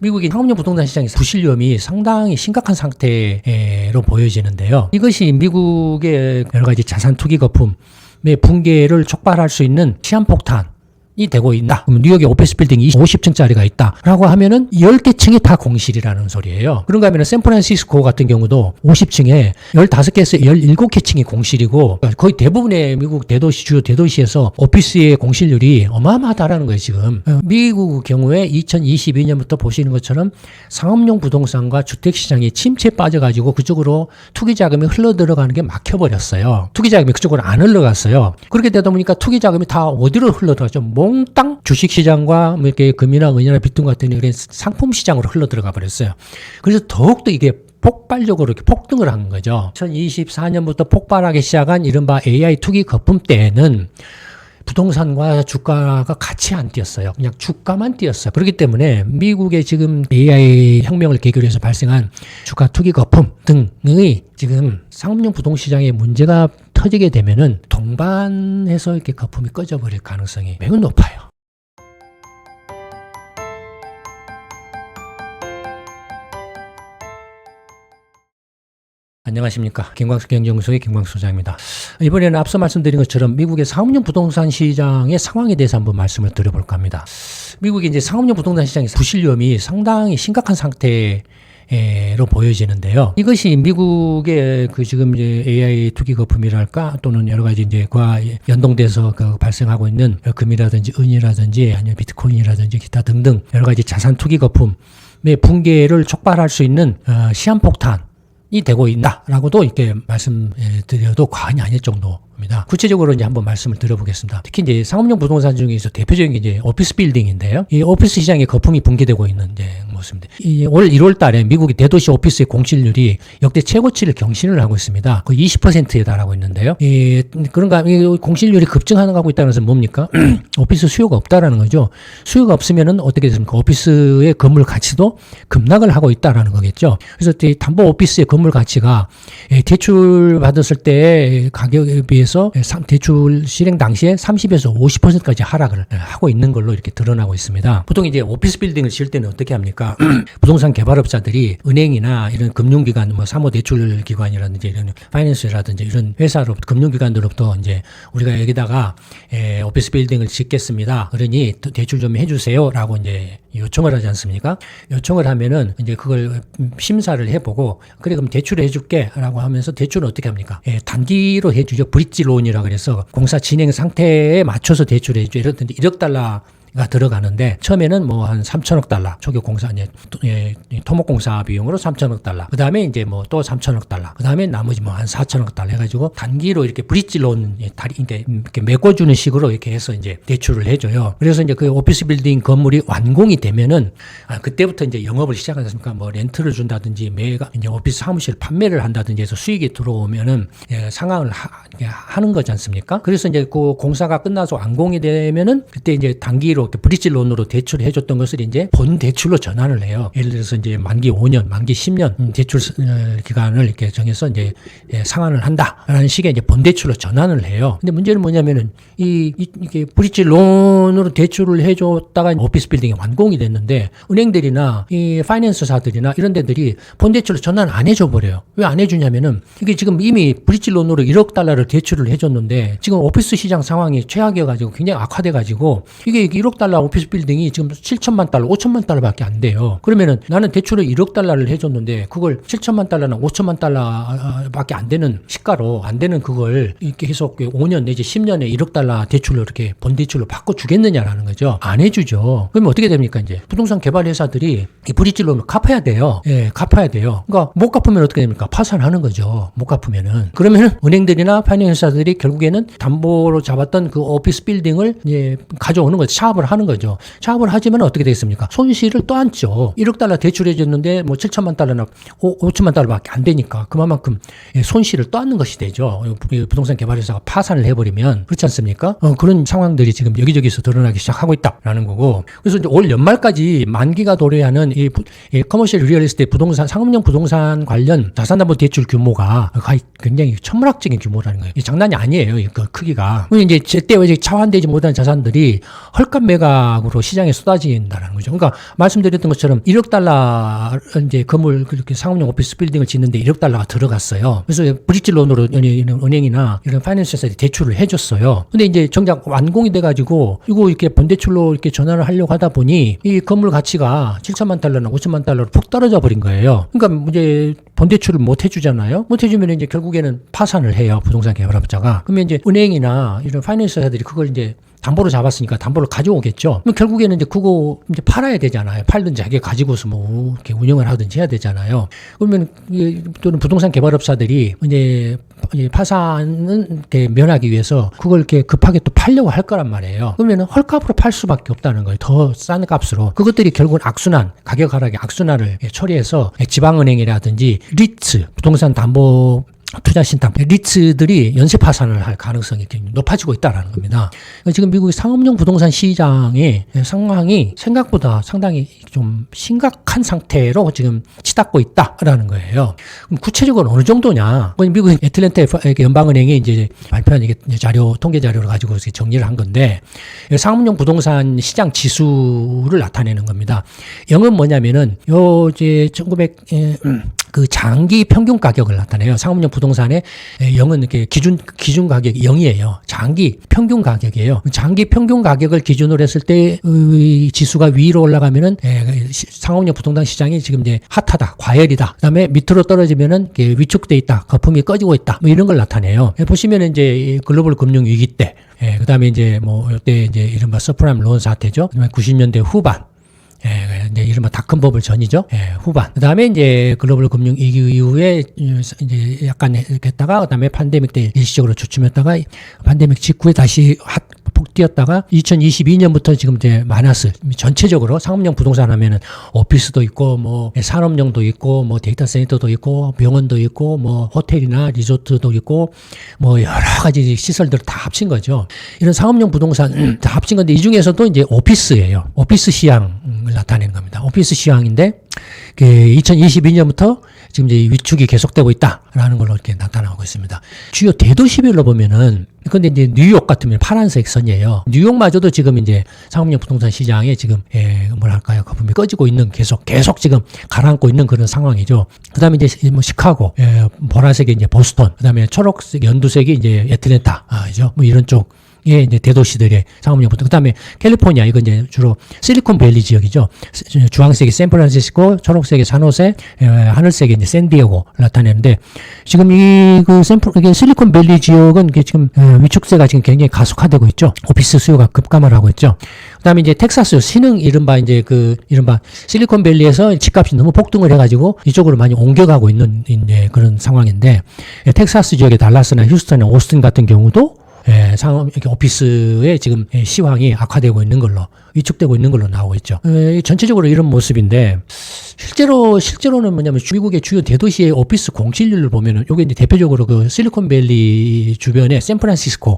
미국의 상업용 부동산 시장의 부실염이 상당히 심각한 상태로 보여지는데요. 이것이 미국의 여러 가지 자산 투기 거품의 붕괴를 촉발할 수 있는 시한폭탄 이 되고 있다. 그럼 뉴욕에 오피스 빌딩이 50층짜리가 있다라고 하면은 10개 층이 다 공실이라는 소리예요. 그런가 하면은 샌프란시스코 같은 경우도 50층에 15개에서 17개 층이 공실이고 거의 대부분의 미국 대도시 주요 대도시에서 오피스의 공실률이 어마어마하다라는 거예요, 지금. 미국 경우에 2022년부터 보시는 것처럼 상업용 부동산과 주택 시장이 침체에 빠져 가지고 그쪽으로 투기 자금이 흘러 들어가는 게 막혀 버렸어요. 투기 자금이 그쪽으로 안 흘러갔어요. 그렇게 되다 보니까 투기 자금이 다 어디로 흘러 들어갔죠? 몽땅 주식시장과 뭐 이렇게 금이나 은이나 비트코인 같은 이런 상품 시장으로 흘러 들어가 버렸어요. 그래서 더욱더 이게 폭발적으로 이렇게 폭등을 한 거죠. 2024년부터 폭발하기 시작한 이른바 AI 투기 거품 때에는 부동산과 주가가 같이 안 뛰었어요. 그냥 주가만 뛰었어요. 그렇기 때문에 미국의 지금 AI 혁명을 계기로 해서 발생한 주가 투기 거품 등의 지금 상업용 부동시장에 문제가 터지게 되면은 동반해서 이렇게 거품이 꺼져버릴 가능성이 매우 높아요. 안녕하십니까. 김광수 경제연구소의 김광수 소장입니다. 이번에는 앞서 말씀드린 것처럼 미국의 상업용 부동산 시장의 상황에 대해서 한번 말씀을 드려볼까 합니다. 미국의 이제 상업용 부동산 시장의 부실염이 상당히 심각한 상태로 보여지는데요. 이것이 미국의 그 지금 이제 AI 투기 거품이랄까 또는 여러 가지 이제 과 연동돼서 그 발생하고 있는 금이라든지 은이라든지 아니면 비트코인이라든지 기타 등등 여러 가지 자산 투기 거품의 붕괴를 촉발할 수 있는 시한폭탄 이 되고 있다라고도 이렇게 말씀드려도 과언이 아닐 정도입니다. 구체적으로 이제 한번 말씀을 드려보겠습니다. 특히 이제 상업용 부동산 중에서 대표적인 게 이제 오피스 빌딩인데요. 이 오피스 시장의 거품이 붕괴되고 있는 이제 모습입니다. 올 1월 달에 미국의 대도시 오피스의 공실률이 역대 최고치를 경신을 하고 있습니다. 거의 20%에 달하고 있는데요. 그런가 공실률이 급증하고 있다는 것은 뭡니까? 오피스 수요가 없다라는 거죠. 수요가 없으면은 어떻게 됐습니까? 오피스의 건물 가치도 급락을 하고 있다라는 거겠죠. 그래서 담보 오피스의 건물 가치가 대출 받았을 때 가격에 비해서 대출 실행 당시에 30에서 50%까지 하락을 하고 있는 걸로 이렇게 드러나고 있습니다. 보통 이제 오피스 빌딩을 지을 때는 어떻게 합니까? 부동산 개발업자들이 은행이나 이런 금융기관, 뭐 사모대출기관이라든지 이런 파이낸스라든지 이런 회사로부터 금융기관들로부터 이제 우리가 여기다가 오피스 빌딩을 짓겠습니다. 그러니 대출 좀 해주세요라고 이제 요청을 하지 않습니까? 요청을 하면은 이제 그걸 심사를 해보고 그래 그럼 대출을 해줄게라고 하면서 대출은 어떻게 합니까? 단기로 해주죠. 브릿지 론이라 그래서 공사 진행 상태에 맞춰서 대출을 해주죠. 이럴 때 1억 달러 가 들어가는데 처음에는 뭐 한 3천억 달러 초기 공사 토목 공사 비용으로 3천억 달러 그 다음에 이제 뭐 또 3천억 달러 그 다음에 나머지 뭐 한 4천억 달러 해가지고 단기로 이렇게 브릿지 론 이렇게 메꿔주는 식으로 이렇게 해서 이제 대출을 해줘요. 그래서 이제 그 오피스 빌딩 건물이 완공이 되면은 그때부터 이제 영업을 시작하지 않습니까? 뭐 렌트를 준다든지 매가 이제 오피스 사무실 판매를 한다든지 해서 수익이 들어오면은 상황을 하는 거지 않습니까? 그래서 이제 그 공사가 끝나서 완공이 되면은 그때 이제 단기로 브릿지 론으로 대출을 해줬던 것을 이제 본 대출로 전환을 해요. 예를 들어서 이제 만기 5년, 만기 10년 대출 기간을 이렇게 정해서 이제 상환을 한다라는 식의 이제 본 대출로 전환을 해요. 근데 문제는 뭐냐면은 이게 브릿지 론으로 대출을 해줬다가 오피스 빌딩이 완공이 됐는데 은행들이나 이 파이낸스사들이나 이런 데들이 본 대출로 전환 안 해줘 버려요. 왜 안 해주냐면은 이게 지금 이미 브릿지 론으로 1억 달러를 대출을 해줬는데 지금 오피스 시장 상황이 최악이어가지고 굉장히 악화돼가지고 이게 1억 달러 오피스 빌딩이 지금 7천만 달러, 5천만 달러밖에 안 돼요. 그러면은 나는 대출을 1억 달러를 해줬는데 그걸 7천만 달러나 5천만 달러밖에 안 되는 시가로 안 되는 그걸 이렇게 계속 5년 내지 10년에 1억 달러 대출로 이렇게 본 대출로 바꿔주겠느냐라는 거죠. 안 해주죠. 그러면 어떻게 됩니까 이제 부동산 개발 회사들이 이 브릿지론을 갚아야 돼요. 예, 갚아야 돼요. 그러니까 못 갚으면 어떻게 됩니까? 파산하는 거죠. 못 갚으면은. 그러면은 은행들이나 파이낸스 회사들이 결국에는 담보로 잡았던 그 오피스 빌딩을 이제 가져오는 거죠. 차압을 하는 거죠. 차압을 하지만 어떻게 되겠습니까? 손실을 또 안죠. 1억 달러 대출해 줬는데 뭐 7천만 달러나 5천만 달러밖에 안 되니까 그만큼 손실을 또 안는 것이 되죠. 부동산 개발회사가 파산을 해버리면 그렇지 않습니까? 그런 상황들이 지금 여기저기서 드러나기 시작하고 있다라는 거고. 그래서 이제 올 연말까지 만기가 도래하는 이 커머셜 리얼에스테이트 부동산 상업용 부동산 관련 자산담보 대출 규모가 굉장히 천문학적인 규모라는 거예요. 장난이 아니에요. 그 크기가. 이제 제때 차환되지 못한 자산들이 헐값 매각으로 시장에 쏟아진다는 거죠. 그러니까 말씀드렸던 것처럼 1억 달러 이제 건물 그렇게 상업용 오피스 빌딩을 짓는데 1억 달러가 들어갔어요. 그래서 브릿지 론으로 은행이나 이런 파이낸스에서 대출을 해줬어요. 근데 이제 정작 완공이 돼가지고 이거 이렇게 본대출로 이렇게 전환을 하려고 하다 보니 이 건물 가치가 7천만 달러나 5천만 달러로 푹 떨어져 버린 거예요. 그러니까 이제 본대출을 못 해주잖아요. 못 해주면 이제 결국에는 파산을 해요. 부동산 개발업자가. 그러면 이제 은행이나 이런 파이낸스 회사들이 그걸 이제 담보로 잡았으니까 담보를 가져오겠죠. 그럼 결국에는 이제 그거 이제 팔아야 되잖아요. 팔든지 자기가 가지고서 뭐 이렇게 운영을 하든지 해야 되잖아요. 그러면 또는 부동산 개발업사들이 이제 파산은 이렇게 면하기 위해서 그걸 이렇게 급하게 또 팔려고 할 거란 말이에요. 그러면 헐값으로 팔 수밖에 없다는 거예요. 더 싼 값으로. 그것들이 결국은 악순환, 가격 하락의 악순환을 처리해서 지방은행이라든지 리츠, 부동산 담보 투자 신탁, 리츠들이 연쇄 파산을 할 가능성이 굉장히 높아지고 있다는 겁니다. 지금 미국의 상업용 부동산 시장의 상황이 생각보다 상당히 좀 심각한 상태로 지금 치닫고 있다라는 거예요. 그럼 구체적으로 어느 정도냐? 미국 애틀랜타 연방은행이 이제 발표한 이게 자료, 통계 자료를 가지고 정리를 한 건데, 상업용 부동산 시장 지수를 나타내는 겁니다. 영은 뭐냐면은, 이제 그 장기 평균 가격을 나타내요. 상업용 부동산의 0은 이렇게 기준 가격이 0이에요. 장기 평균 가격이에요. 장기 평균 가격을 기준으로 했을 때 지수가 위로 올라가면은 상업용 부동산 시장이 지금 이제 핫하다, 과열이다. 그다음에 밑으로 떨어지면은 위축돼 있다, 거품이 꺼지고 있다. 뭐 이런 걸 나타내요. 보시면은 이제 글로벌 금융 위기 때, 그다음에 이제 뭐 이때 이제 이른바 서프라임 론 사태죠. 그다음에 90년대 후반. 이제 이른바 닷컴 버블 전이죠. 후반. 그 다음에 이제 글로벌 금융 위기 이후에 이제 약간 했다가, 그 다음에 팬데믹 때 일시적으로 주춤했다가, 팬데믹 직후에 다시 폭 뛰었다가, 2022년부터 지금 이제 마이너스, 전체적으로 상업용 부동산 하면은 오피스도 있고, 뭐 산업용도 있고, 뭐 데이터 센터도 있고, 병원도 있고, 뭐 호텔이나 리조트도 있고, 뭐 여러 가지 시설들을 다 합친 거죠. 이런 상업용 부동산 다 합친 건데, 이 중에서도 이제 오피스예요. 오피스 시장 나타내는 겁니다. 오피스 시황인데 2022년부터 지금 이제 위축이 계속되고 있다라는 걸로 이렇게 나타나고 있습니다. 주요 대도시별로 보면은, 근데 이제 뉴욕 같으면 파란색 선이에요. 뉴욕마저도 지금 이제 상업용 부동산 시장에 지금 뭐랄까요, 거품이 꺼지고 있는, 계속 지금 가라앉고 있는 그런 상황이죠. 그다음에 이제 뭐 시카고, 보라색이 이제 보스턴, 그다음에 초록색, 연두색이 이제 애틀랜타죠. 뭐 이런 쪽. 예, 이제 대도시들의 상업용 부동산. 그 다음에 캘리포니아, 이건 이제 주로 실리콘밸리 지역이죠. 주황색이 샌프란시스코, 초록색이 산호세, 하늘색이 이제 샌디에고 나타내는데, 지금 이게 실리콘밸리 지역은 지금 위축세가 지금 굉장히 가속화되고 있죠. 오피스 수요가 급감을 하고 있죠. 그 다음에 이제 텍사스, 이른바 실리콘밸리에서 집값이 너무 폭등을 해가지고 이쪽으로 많이 옮겨가고 있는 이제 그런 상황인데, 텍사스 지역의 달라스나 휴스턴이나 오스틴 같은 경우도 상업 오피스의 지금 시황이 악화되고 있는 걸로, 위축되고 있는 걸로 나오고 있죠. 전체적으로 이런 모습인데, 실제로는 뭐냐면 미국의 주요 대도시의 오피스 공실률을 보면은, 요게 이제 대표적으로 그 실리콘밸리 주변의 샌프란시스코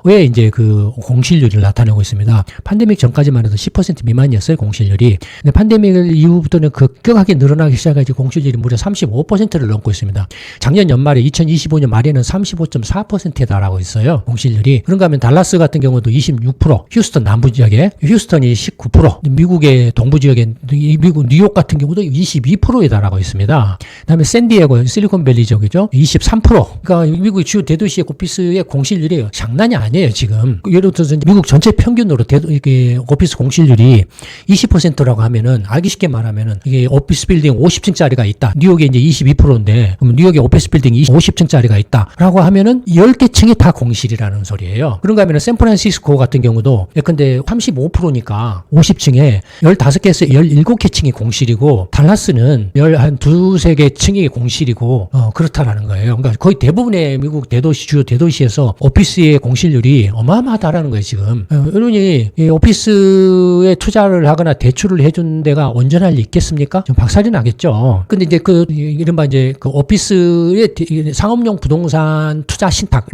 왜 이제 그 공실률을 나타내고 있습니다. 팬데믹 전까지만 해도 10% 미만이었어요, 공실률이. 근데 팬데믹 이후부터는 급격하게 늘어나기 시작해서 공실률이 무려 35%를 넘고 있습니다. 작년 연말에 2025년 말에는 35.4%에 달하고 있어요, 공실률이. 그런가 하면 달라스 같은 경우도 26%, 휴스턴 남부 지역에 휴스턴이 19%, 미국의 동부 지역에 미국 뉴욕 같은 경우도 22%에 달하고 있습니다. 그다음에 샌디에고 실리콘밸리 지역이죠, 23%. 그러니까 미국의 주요 대도시의 오피스의 공실률이 장난이 아니에요. 지금 예를 들어서 미국 전체 평균으로 이게 오피스 공실률이 20%라고 하면은, 알기 쉽게 말하면은, 이게 오피스 빌딩 50층짜리가 있다. 뉴욕에 이제 22%인데, 그럼 뉴욕에 오피스 빌딩 50층짜리가 있다라고 하면은 10개 층이 다 공실이라는 소리예요. 그런가 하면은 샌프란시스코 같은 경우도 예컨대 35%니까 50층에 15개에서 17개 층이 공실이고, 달라스는 한 두세 개 층이 공실이고, 그렇다라는 거예요. 그러니까 거의 대부분의 미국 주요 대도시에서 오피스의 공실률이 어마어마하다라는 거예요, 지금. 여러분이 이 오피스에 투자를 하거나 대출을 해준 데가 온전할 리 있겠습니까? 좀 박살이 나겠죠. 근데 이제 이른바 이제 그 오피스의 상업용 부동산 투자 신탁,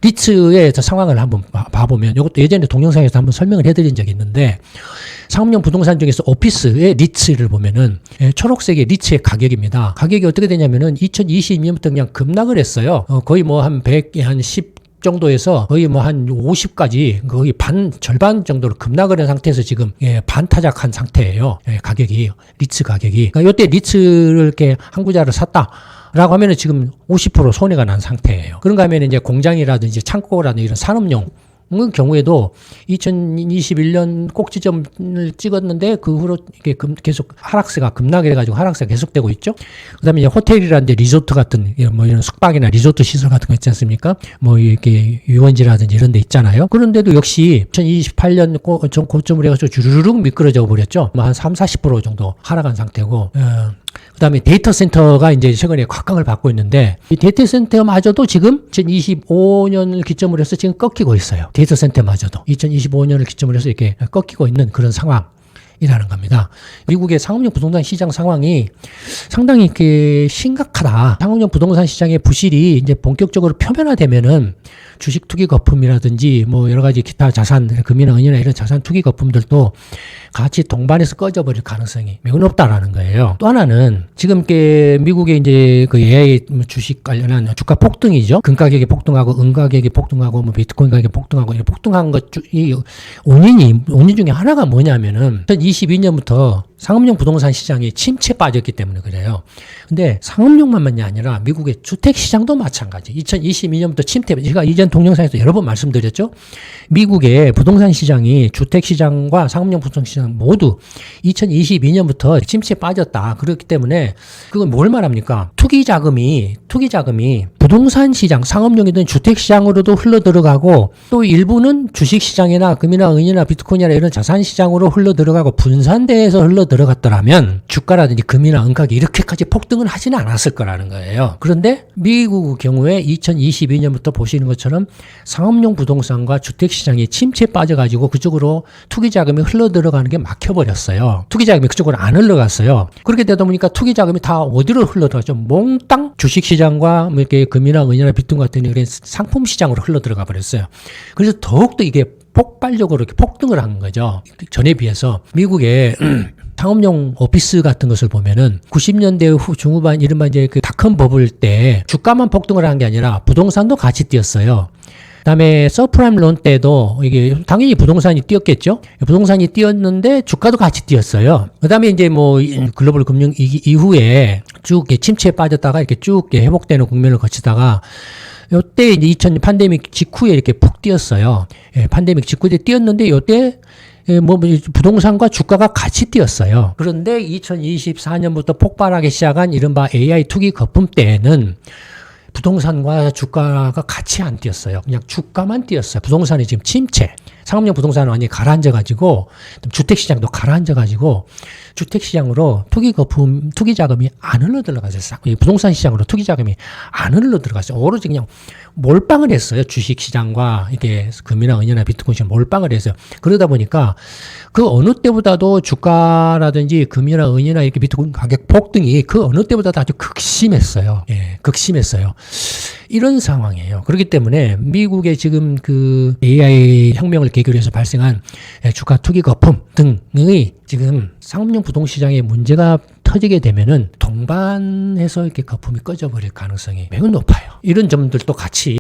리츠의 상황을 한번 봐보면, 이것도 예전에 동영상에서 한번 설명을 해드린 적이 있는데, 상업용 부동산 중에서 오피스의 리츠를 보면은, 초록색의 리츠의 가격입니다. 가격이 어떻게 되냐면은 2022년부터 그냥 급락을 했어요. 거의 뭐 한 10 정도에서 거의 뭐 한 50까지 거의 절반 정도로 급락을 한 상태에서 지금 반타작한 상태예요. 가격이 리츠 가격이. 그러니까 이때 리츠를 이렇게 한 구자를 샀다라고 하면은 지금 50% 손해가 난 상태예요. 그런가 하면 이제 공장이라든지 창고라든지 이런 산업용 경우에도 2021년 꼭지점을 찍었는데 그 후로 이게 계속 하락세가 급락해 가지고 하락세가 계속되고 있죠. 그다음에 이제 호텔이라든지 리조트 같은 뭐 이런 숙박이나 리조트 시설 같은 거 있지 않습니까? 뭐 이렇게 유원지라든지 이런 데 있잖아요. 그런데도 역시 2028년 전 고점을 해가지고 주르륵 미끄러져 버렸죠. 뭐 한 30-40% 정도 하락한 상태고. 그다음에 데이터 센터가 이제 최근에 곽강을 받고 있는데 이 데이터 센터마저도 지금 2025년을 기점으로 해서 지금 꺾이고 있어요. 데이터 센터마저도 2025년을 기점으로 해서 이렇게 꺾이고 있는 그런 상황이라는 겁니다. 미국의 상업용 부동산 시장 상황이 상당히 이렇게 심각하다. 상업용 부동산 시장의 부실이 이제 본격적으로 표면화되면은 주식 투기 거품이라든지 뭐 여러 가지 기타 자산, 금이나 은이나 이런 자산 투기 거품들도 같이 동반해서 꺼져버릴 가능성이 매우 높다라는 거예요. 또 하나는 지금 미국의 이제 그 AI 주식 관련한 주가 폭등이죠. 금 가격이 폭등하고 은 가격이 폭등하고 뭐 비트코인 가격이 폭등하고 이런 폭등한 이 원인 중에 하나가 뭐냐면은 2022년부터 상업용 부동산 시장이 침체 빠졌기 때문에 그래요. 근데 상업용만이 아니라 미국의 주택 시장도 마찬가지. 2022년부터 침체, 제가 이전 동영상에서 여러 번 말씀드렸죠. 미국의 부동산 시장이 주택 시장과 상업용 부동산 시장 모두 2022년부터 침체에 빠졌다. 그렇기 때문에 그건 뭘 말합니까? 투기 자금이 부동산 시장, 상업용이든 주택 시장으로도 흘러 들어가고 또 일부는 주식 시장이나 금이나 은이나 비트코인이나 이런 자산 시장으로 흘러 들어가고 분산돼서 흘러 들어갔더라면 주가라든지 금이나 은 가격이 이렇게까지 폭등을 하지는 않았을 거라는 거예요. 그런데 미국 경우에 2022년부터 보시는 것처럼 상업용 부동산과 주택 시장이 침체에 빠져가지고 그쪽으로 투기 자금이 흘러 들어가는 게 막혀버렸어요. 투기 자금이 그쪽으로 안 흘러갔어요. 그렇게 되다 보니까 투기 자금이 다 어디로 흘러들어갔죠? 몽땅 주식 시장과 뭐 이렇게 금이나 은이나 비트코인 같은 이런 상품 시장으로 흘러 들어가 버렸어요. 그래서 더욱더 이게 폭발적으로 이렇게 폭등을 한 거죠. 전에 비해서 미국의 상업용 오피스 같은 것을 보면은 90년대 중후반 이른바 이제 그 닷컴 버블 때 주가만 폭등을 한 게 아니라 부동산도 같이 뛰었어요. 그다음에 서프라임 론 때도 이게 당연히 부동산이 뛰었겠죠. 부동산이 뛰었는데 주가도 같이 뛰었어요. 그다음에 이제 뭐 글로벌 금융 위기 이후에 쭉 침체에 빠졌다가 이렇게 쭉 회복되는 국면을 거치다가 요때 이제 2000년 팬데믹 직후에 이렇게 푹 뛰었어요. 팬데믹 직후에 뛰었는데 요때 뭐 부동산과 주가가 같이 뛰었어요. 그런데 2024년부터 폭발하기 시작한 이른바 AI 투기 거품 때에는 부동산과 주가가 같이 안 뛰었어요. 그냥 주가만 뛰었어요. 부동산이 지금 침체. 상업용 부동산은 완전히 가라앉아가지고 주택시장도 가라앉아가지고 주택시장으로 투기 자금이 안 흘러 들어갔어요. 부동산 시장으로 투기 자금이 안 흘러 들어갔어요. 오로지 그냥 몰빵을 했어요. 주식시장과 이게 금이나 은이나 비트코인 시장 몰빵을 했어요. 그러다 보니까 그 어느 때보다도 주가라든지 금이나 은이나 이렇게 비트코인 가격 폭등이 그 어느 때보다도 아주 극심했어요. 극심했어요. 이런 상황이에요. 그렇기 때문에 미국의 지금 그 AI 혁명을 계기로 해서 발생한 주가 투기 거품 등의 지금 상업용 부동시장에 문제가 터지게 되면은 동반해서 이렇게 거품이 꺼져버릴 가능성이 매우 높아요. 이런 점들도 같이